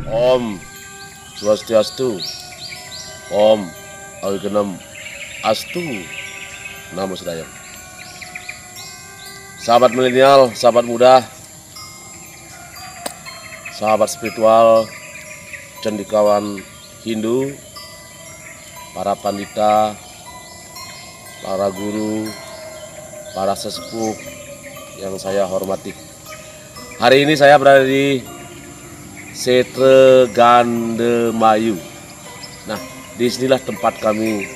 Om Swastiastu, Om Awigenam Astu, Namo Buddhaya. Sahabat milenial, sahabat muda, sahabat spiritual, cendikawan Hindu, para pandita, para guru, para sesepuh yang saya hormati. Hari ini saya berada di Setre Gandemayu. Nah, disinilah tempat kami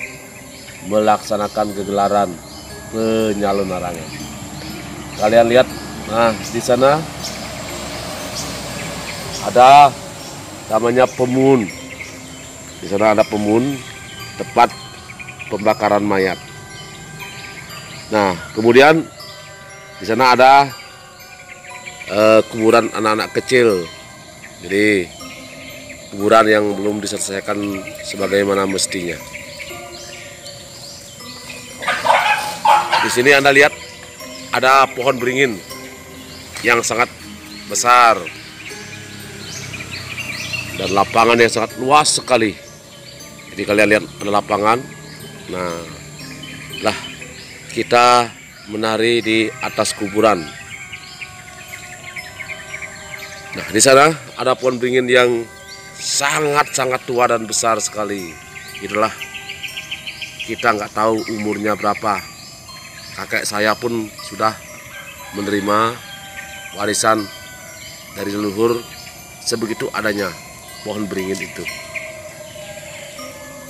melaksanakan kegelaran penyalon larangan. Kalian lihat, nah di sana ada namanya pemun. Di sana ada pemun, tempat pembakaran mayat. Nah, kemudian di sana ada kuburan anak-anak kecil. Jadi kuburan yang belum diselesaikan sebagaimana mestinya. Di sini Anda lihat ada pohon beringin yang sangat besar dan lapangan yang sangat luas sekali. Jadi kalian lihat ada lapangan. Nah, lah kita menari di atas kuburan. Nah, di sana ada pohon beringin yang sangat-sangat tua dan besar sekali. Itulah, kita nggak tahu umurnya berapa. Kakek saya pun sudah menerima warisan dari leluhur sebegitu adanya pohon beringin itu.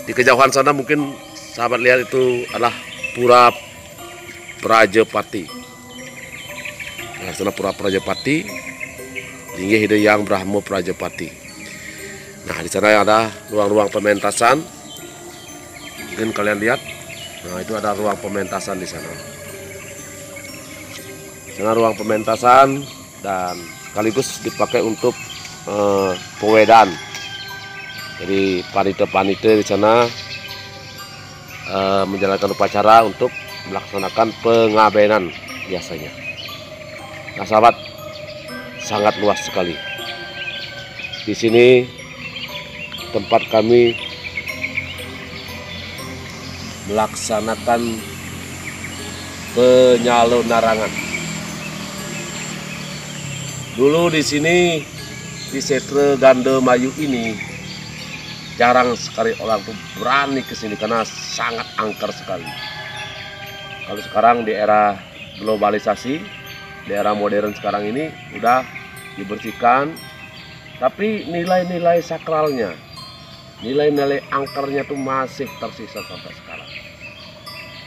Di kejauhan sana mungkin sahabat lihat itu adalah Pura Prajapati. Nah, sana Pura Prajapati. Tinggi Hidayang Brahmo Prajapati. Nah, di sana ada ruang-ruang pementasan. Mungkin kalian lihat. Nah, itu ada ruang pementasan di sana. Di sana ruang pementasan dan sekaligus dipakai untuk pewedan. Jadi panite-panite di sana menjalankan upacara untuk melaksanakan pengabenan biasanya. Nah, sahabat, sangat luas sekali. Di sini tempat kami melaksanakan penyalon larangan. Dulu di sini di Setre Gandemayu ini jarang sekali orang tuh berani ke sini karena sangat angker sekali. Kalau sekarang di era globalisasi, di era modern sekarang ini udah dibersihkan, tapi nilai-nilai sakralnya, nilai-nilai angkernya tuh masih tersisa sampai sekarang.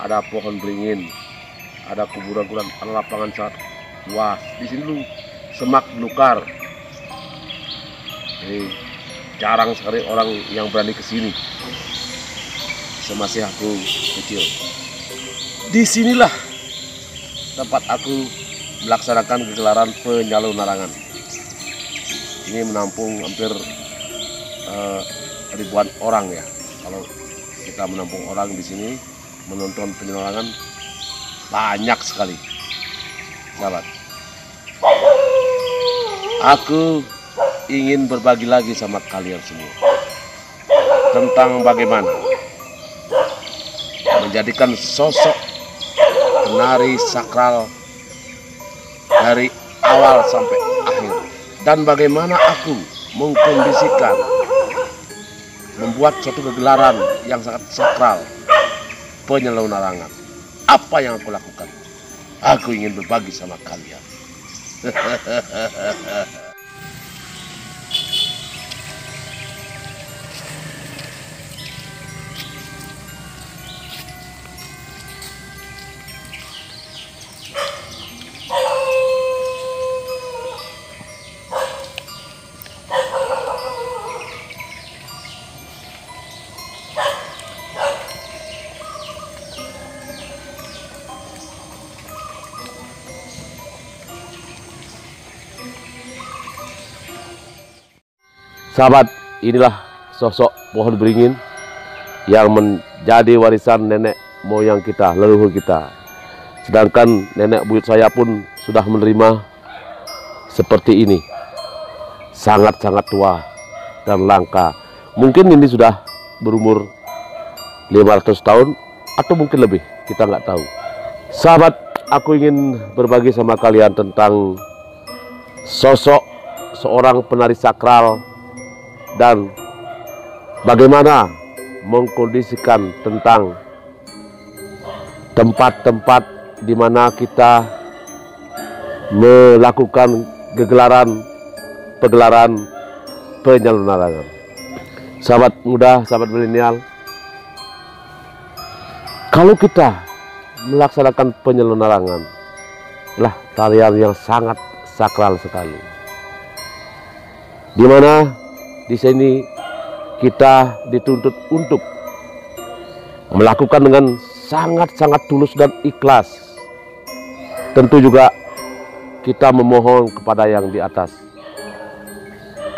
Ada pohon beringin, ada kuburan-kuburan, ada lapangan sangat luas. Di sini lu semak belukar. Jadi jarang sekali orang yang berani ke sini. Semasih aku kecil. Disinilah tempat aku melaksanakan kegelaran penyalon larangan. Ini menampung hampir ribuan orang ya. Kalau kita menampung orang di sini menonton penyalon larangan banyak sekali, sahabat. Aku ingin berbagi lagi sama kalian semua tentang bagaimana menjadikan sosok penari sakral dari awal sampai akhir, dan bagaimana aku mengkondisikan membuat suatu kegelaran yang sangat sakral penyalon larangan. apa yang aku lakukan? Aku ingin berbagi sama kalian. Sahabat, inilah sosok pohon beringin yang menjadi warisan nenek moyang kita, leluhur kita. Sedangkan nenek buyut saya pun sudah menerima seperti ini. Sangat-sangat tua dan langka. Mungkin ini sudah berumur 500 tahun atau mungkin lebih, kita nggak tahu. Sahabat, aku ingin berbagi sama kalian tentang sosok seorang penari sakral dan bagaimana mengkondisikan tentang tempat-tempat di mana kita melakukan pegelaran penyaluran. Sahabat muda, sahabat milenial, kalau kita melaksanakan penyelenggaraan lah tarian yang sangat sakral sekali, di mana di sini kita dituntut untuk melakukan dengan sangat-sangat tulus dan ikhlas. Tentu juga kita memohon kepada yang di atas,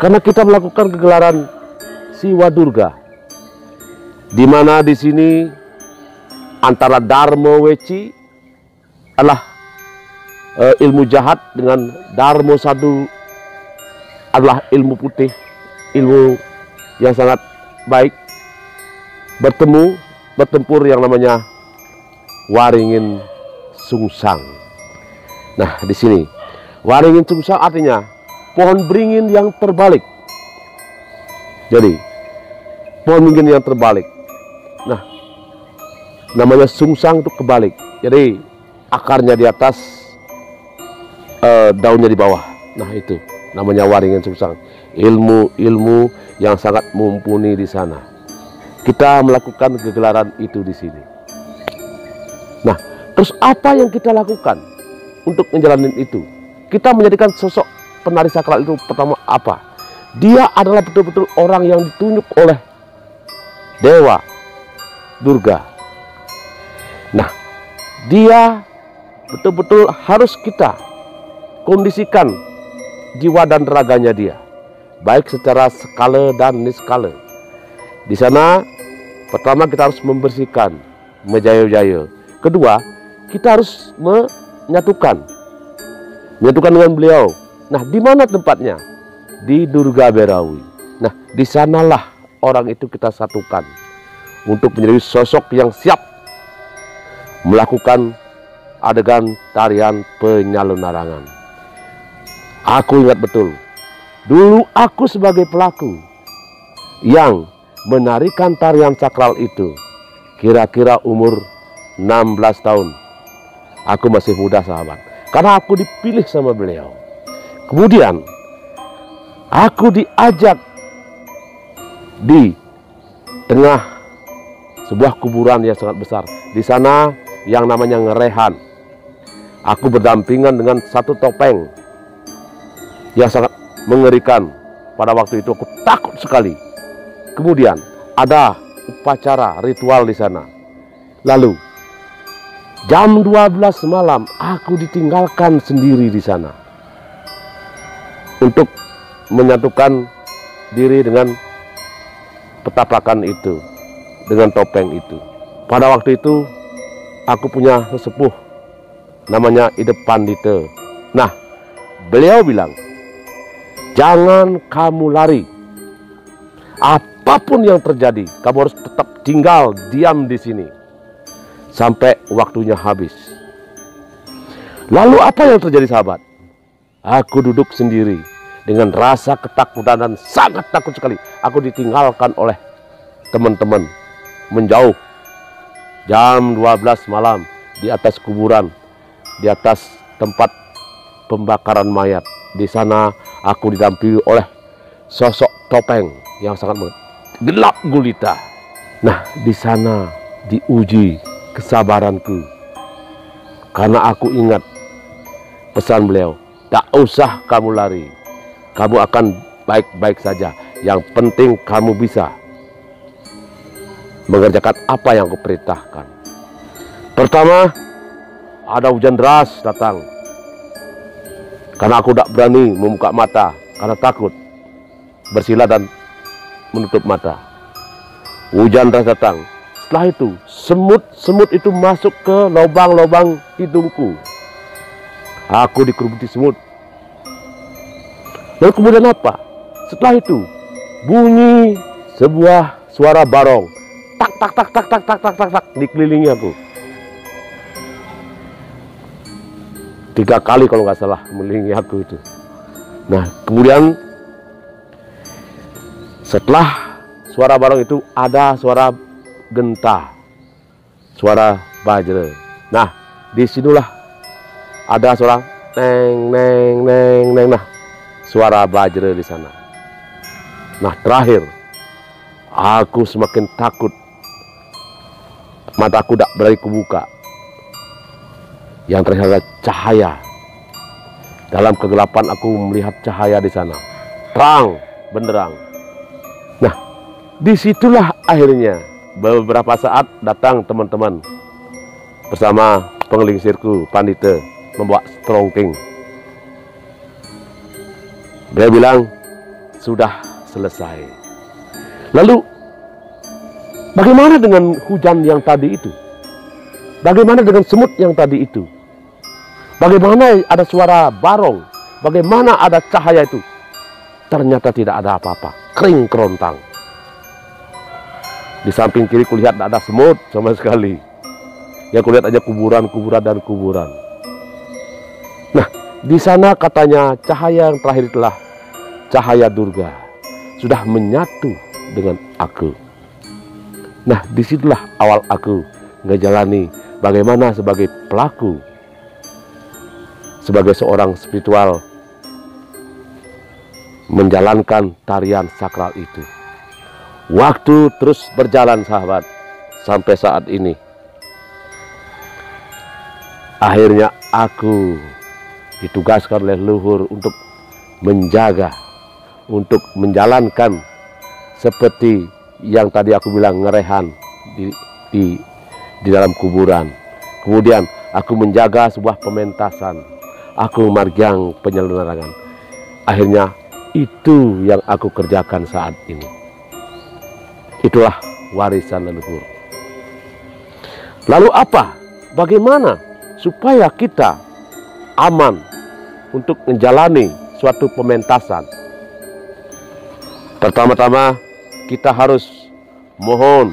karena kita melakukan kegelaran Siwa Durga, di mana di sini antara Dharma Weci adalah ilmu jahat dengan Dharma Sadu adalah ilmu putih, ilmu yang sangat baik, bertempur yang namanya Waringin Sungsang. Nah, di sini Waringin Sungsang artinya pohon beringin yang terbalik. Jadi pohon beringin yang terbalik. Nah, namanya sungsang itu kebalik. Jadi akarnya di atas, daunnya di bawah. Nah, itu namanya Waringin Sungsang. Ilmu yang sangat mumpuni di sana. Kita melakukan kegelaran itu di sini. Nah, terus apa yang kita lakukan untuk menjalani itu? Kita menjadikan sosok penari sakral itu pertama apa? Dia adalah betul-betul orang yang ditunjuk oleh Dewa Durga. Nah, dia betul-betul harus kita kondisikan jiwa dan raganya dia, baik secara skala dan niskala. Di sana pertama kita harus membersihkan, menjaya-jaya. Kedua, kita harus menyatukan dengan beliau. Nah, di mana tempatnya? Di Durga Berawi. Nah, di sanalah orang itu kita satukan untuk menjadi sosok yang siap melakukan adegan tarian penyalunarangan. Aku ingat betul, dulu aku sebagai pelaku yang menarikan tarian sakral itu, kira-kira umur 16 tahun. Aku masih muda, sahabat, karena aku dipilih sama beliau. Kemudian aku diajak di tengah sebuah kuburan yang sangat besar. Di sana yang namanya Ngerehan. Aku berdampingan dengan satu topeng yang sangat mengerikan. Pada waktu itu aku takut sekali. Kemudian ada upacara ritual di sana. Lalu jam 12 malam aku ditinggalkan sendiri di sana untuk menyatukan diri dengan petapakan itu, dengan topeng itu. Pada waktu itu aku punya sesepuh namanya Ide Pandita. Nah, beliau bilang, jangan kamu lari. Apapun yang terjadi, kamu harus tetap tinggal diam di sini sampai waktunya habis. Lalu apa yang terjadi, sahabat? Aku duduk sendiri dengan rasa ketakutan dan sangat takut sekali. Aku ditinggalkan oleh teman-teman, menjauh. Jam 12 malam di atas kuburan, di atas tempat pembakaran mayat. Di sana aku didampingi oleh sosok topeng yang sangat gelap gulita. Nah, di sana diuji kesabaranku, karena aku ingat pesan beliau, tak usah kamu lari, kamu akan baik-baik saja. Yang penting kamu bisa mengerjakan apa yang kuperintahkan. Pertama, ada hujan deras datang, karena aku tidak berani membuka mata karena takut bersila dan menutup mata. Hujan deras datang. Setelah itu, semut itu masuk ke lubang-lubang hidungku. Aku dikerubuti semut. Lalu kemudian apa? Setelah itu, bunyi sebuah suara barong. Tak tak tak tak tak tak tak tak tak, dikelilingi aku. 3 kali kalau nggak salah mengelilingi aku itu. Nah, kemudian setelah suara barong itu ada suara genta, suara bajra. Nah, disinilah ada suara neng neng neng neng. Nah, suara bajra di sana. Nah, terakhir aku semakin takut. Mataku tidak berani kubuka. Yang terakhir adalah cahaya. Dalam kegelapan aku melihat cahaya di sana, terang benderang. Nah, disitulah akhirnya beberapa saat datang teman-teman bersama penglingsirku Pandita membawa strongking. Dia bilang sudah selesai. Lalu bagaimana dengan hujan yang tadi itu? Bagaimana dengan semut yang tadi itu? Bagaimana ada suara barong? Bagaimana ada cahaya itu? Ternyata tidak ada apa-apa, kering kerontang. Di samping kiri kulihat tidak ada semut sama sekali. Ya, kulihat aja kuburan, kuburan dan kuburan. Nah, di sana katanya cahaya yang terakhir itulah cahaya Durga, sudah menyatu dengan aku. Nah, disitulah awal aku ngejalani bagaimana sebagai pelaku, sebagai seorang spiritual, menjalankan tarian sakral itu. Waktu terus berjalan sahabat, sampai saat ini. Akhirnya aku ditugaskan oleh leluhur untuk menjaga, untuk menjalankan seperti yang tadi aku bilang, ngerehan di dalam kuburan. Kemudian aku menjaga sebuah pementasan, aku margiang penyelewengan. Akhirnya itu yang aku kerjakan saat ini. Itulah warisan leluhur. Lalu apa? Bagaimana supaya kita aman untuk menjalani suatu pementasan? Pertama-tama kita harus mohon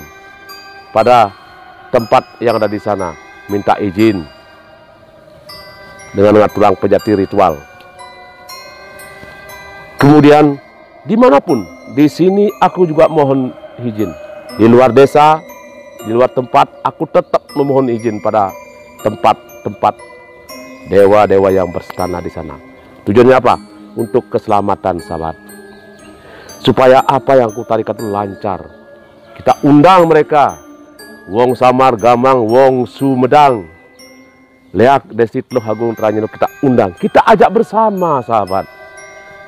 pada tempat yang ada di sana, minta izin dengan tulang pejati ritual. Kemudian dimanapun, di sini aku juga mohon izin. Di luar desa, di luar tempat, aku tetap memohon izin pada tempat-tempat dewa-dewa yang berstana di sana. Tujuannya apa? Untuk keselamatan sahabat. Supaya apa yang kutarikan itu lancar. Kita undang mereka. Wong Samar, Gamang, Wong Sumedang, Leak, Desitloh, Agung, Tranyelo, kita undang. Kita ajak bersama sahabat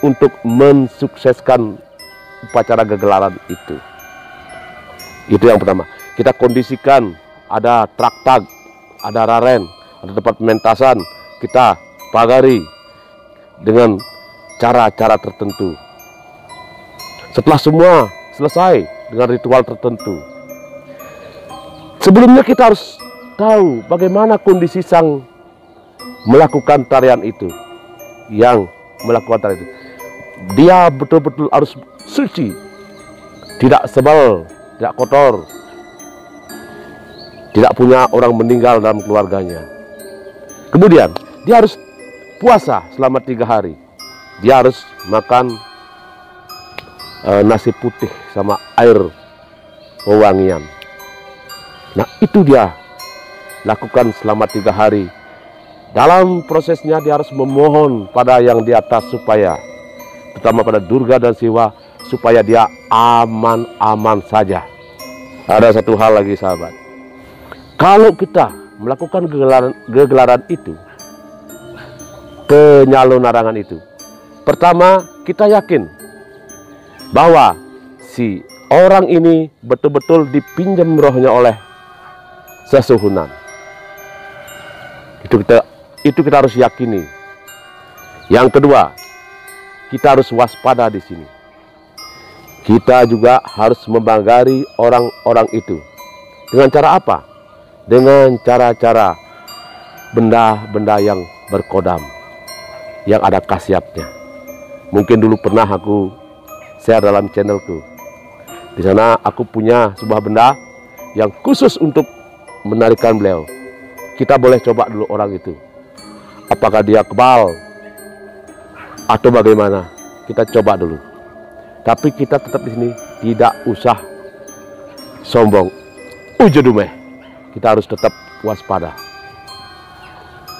untuk mensukseskan upacara gegelaran itu. Itu yang pertama. Kita kondisikan ada traktag, ada raren, ada tempat pementasan. Kita pagari dengan cara-cara tertentu. Setelah semua selesai dengan ritual tertentu, sebelumnya kita harus tahu bagaimana kondisi sang melakukan tarian itu. Yang melakukan tarian itu, dia betul-betul harus suci, tidak sebal, tidak kotor, tidak punya orang meninggal dalam keluarganya. Kemudian dia harus puasa selama 3 hari. Dia harus makan nasi putih sama air wewangian. Nah, itu dia lakukan selama 3 hari. Dalam prosesnya dia harus memohon pada yang di atas supaya, terutama pada Durga dan Siwa, supaya dia aman-aman saja. Ada satu hal lagi sahabat, kalau kita melakukan gegelaran itu, penyalunarangan itu, pertama kita yakin bahwa si orang ini betul-betul dipinjam rohnya oleh sesuhunan. Itu kita harus yakini. Yang kedua, kita harus waspada di sini. Kita juga harus membagari orang-orang itu. Dengan cara apa? Dengan cara-cara benda-benda yang berkodam, yang ada khasiatnya. Mungkin dulu pernah aku share dalam channelku. Di sana aku punya sebuah benda yang khusus untuk menarikan beliau. Kita boleh coba dulu orang itu. Apakah dia kebal atau bagaimana? Kita coba dulu. Tapi kita tetap di sini tidak usah sombong. Ujudumeh. Kita harus tetap waspada.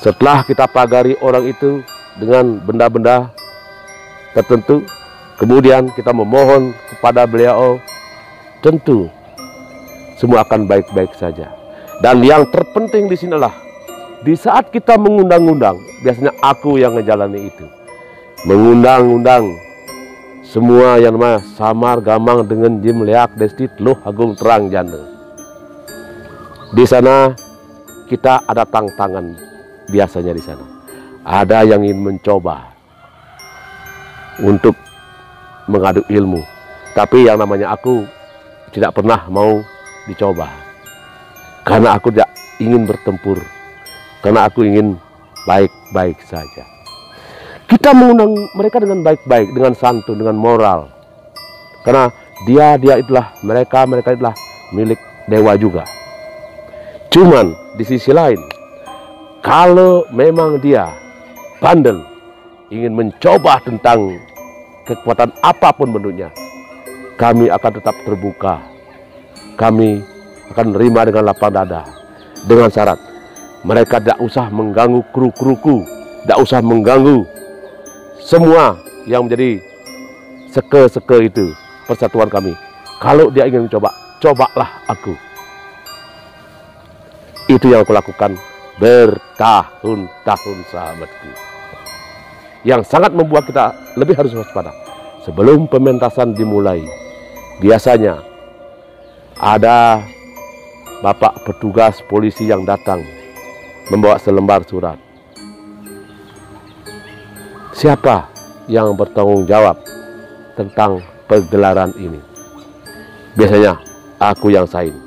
Setelah kita pagari orang itu dengan benda-benda tertentu, kemudian kita memohon kepada beliau, tentu semua akan baik-baik saja. Dan yang terpenting di sini adalah di saat kita mengundang-undang, biasanya aku yang ngejalani itu, mengundang-undang semua yang namanya samar gamang dengan jim leak destit loh agung terang jana. Di sana kita ada tantangan, biasanya di sana ada yang ingin mencoba untuk mengadu ilmu, tapi yang namanya aku tidak pernah mau dicoba. Karena aku tidak ingin bertempur, karena aku ingin baik-baik saja. Kita mengundang mereka dengan baik-baik, dengan santun, dengan moral. Karena dia itulah, mereka itulah milik dewa juga. Cuman di sisi lain, kalau memang dia bandel, ingin mencoba tentang kekuatan apapun bentuknya, kami akan tetap terbuka. Kami akan menerima dengan lapang dada, dengan syarat mereka tidak usah mengganggu kru-kruku, tidak usah mengganggu semua yang menjadi seke-seke itu persatuan kami. Kalau dia ingin mencoba, cobalah aku. Itu yang aku lakukan bertahun-tahun sahabatku, yang sangat membuat kita lebih harus waspada. Sebelum pementasan dimulai, biasanya ada bapak petugas polisi yang datang membawa selembar surat. Siapa yang bertanggung jawab tentang pegelaran ini? Biasanya aku yang sign.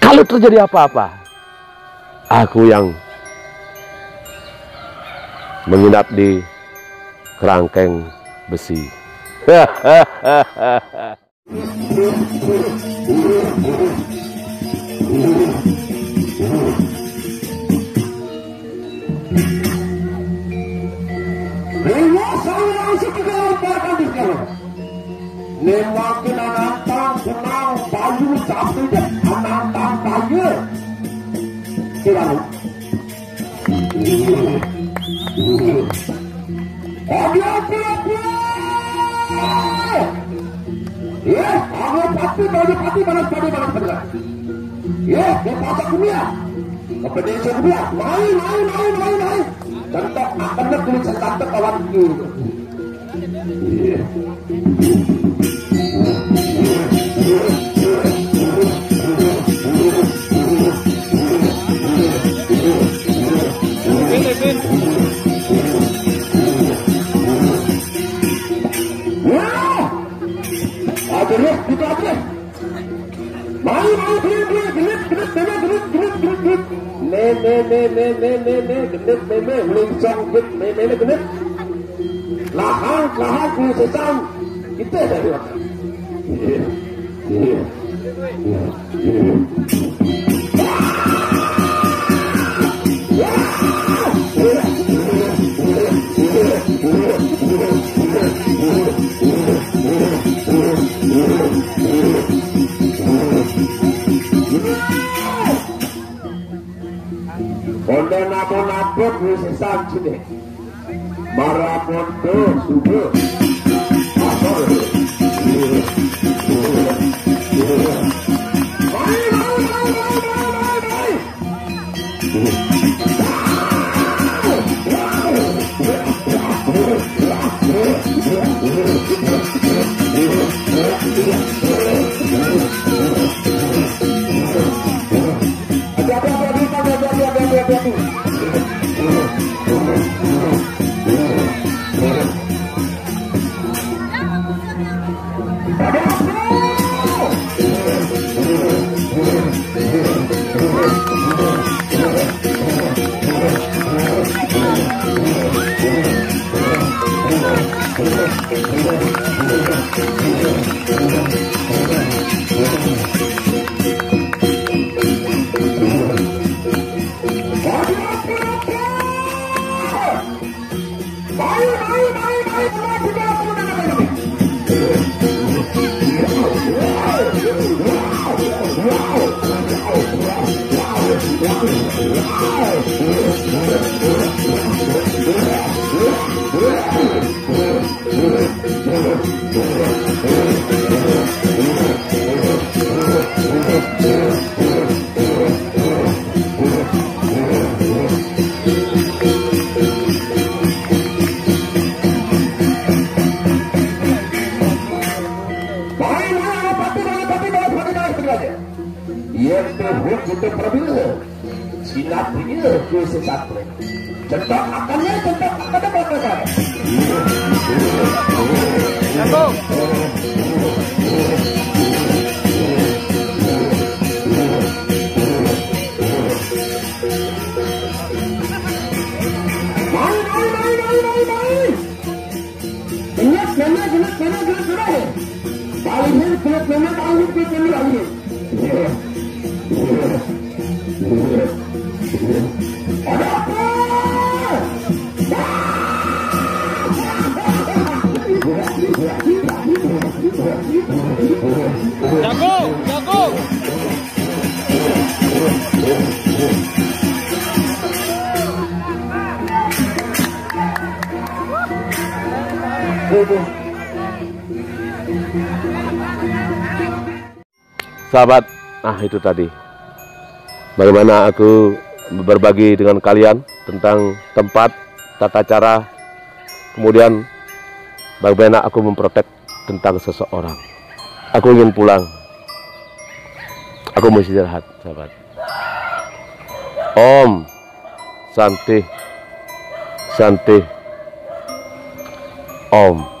Kalau terjadi apa-apa, aku yang menginap di kerangkeng besi. Konde nabon-nabon wis sancine. Marapondo subuh. Asal. Sahabat, nah itu tadi bagaimana aku berbagi dengan kalian tentang tempat, tata cara, kemudian bagaimana aku memprotek tentang seseorang. Aku ingin pulang, aku mau istirahat, sahabat. Om Santi Santi Om.